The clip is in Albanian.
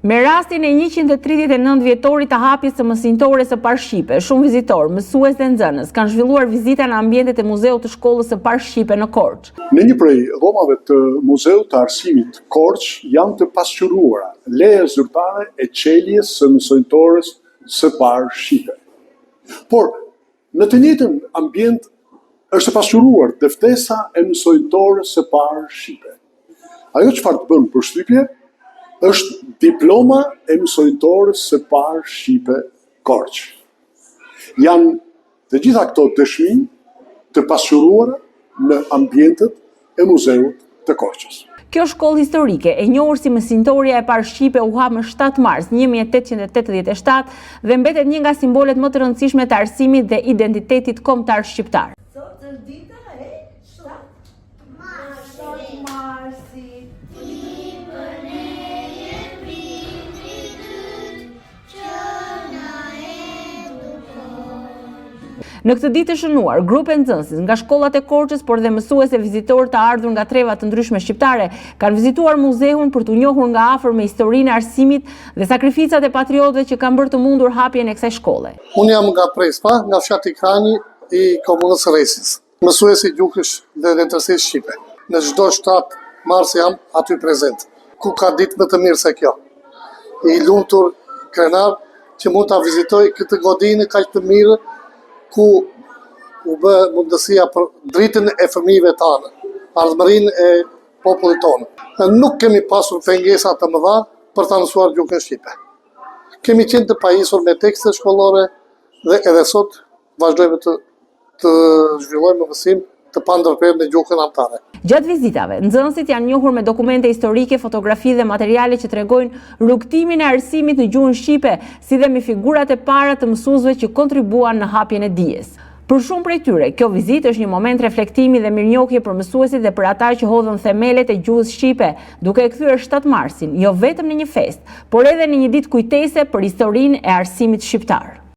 Me rastin e 139 vjetorit të hapjes së mësimtore së parë shqipe, shumë vizitorë, mësues dhe nxënës kanë zhvilluar vizita në ambientet e Muzeut të Shkollës së Parë Shqipe në Korçë. Në një prej dhomave të Muzeut të Arsimit Korçë janë të pasqyruara leje zyrtare e çeljes së mësimtores së parë shqipe. Por në të njëjtën ambient është pasqyruar deftesa e mësimtores së parë shqipe. Ajo çfarë të bën përshtypje është diploma e mësojtores së parë shqipe Korçë. Janë të gjitha këto dëshmi të pasqyruara në ambientet e Muzeut të Korçës. Kjo shkollë historike, e njohur si mësimtoria e parë shqipe, u hap më 7 mars 1887 dhe mbetet një nga simbolet më të rëndësishme të arsimit dhe identitetit kombëtar shqiptar. Sot është dita e 7 marsit. Në këtë ditë të shënuar, grupe nxënësis nga shkollat e Korçës, por dhe mësues e vizitorë të ardhur nga treva të ndryshme shqiptare, kanë vizituar muzeun për t'u njohur nga afër me historinë e arsimit dhe sakrificat e patriotëve që kanë bërë të mundur hapjen e kësaj shkolle. Unë jam nga Prespa, nga fshati Krani i komunës Resis, mësues i gjuhës dhe letërsisë shqipe. Në çdo 7 mars jam aty prezent. Ku ka ditë më të mirë se kjo? I lumtur krenar që mund ta vizitoj këtë godinë kaq të mirë, ku u bë mundësia për dritën e fëmijëve tanë, ardhmërinë e popullit tonë. Nuk kemi pasur pengesa të mëdha për ta mësuar gjuhën shqipe. Kemi qenë të pajisur me tekste shkollore dhe edhe sot vazhdojmë të zhvillojmë mësim të pandërprerë në gjuhën anëtare. Gjatë vizitave, nxënësit janë njohur me dokumente historike, fotografi dhe materiale që tregojnë rrugtimin e arsimit në gjuhën shqipe, si dhe me figurat e para të mësuesve që kontribuan në hapjen e dijes. Për shumë prej tyre, kjo vizitë është një moment reflektimi dhe mirënjohje për mësuesit dhe për ata që hodhën themelet e gjuhës shqipe, duke e kthyer 7 marsin, jo vetëm në një festë, por edhe në një ditë kujtese për historinë e arsimit shqiptar.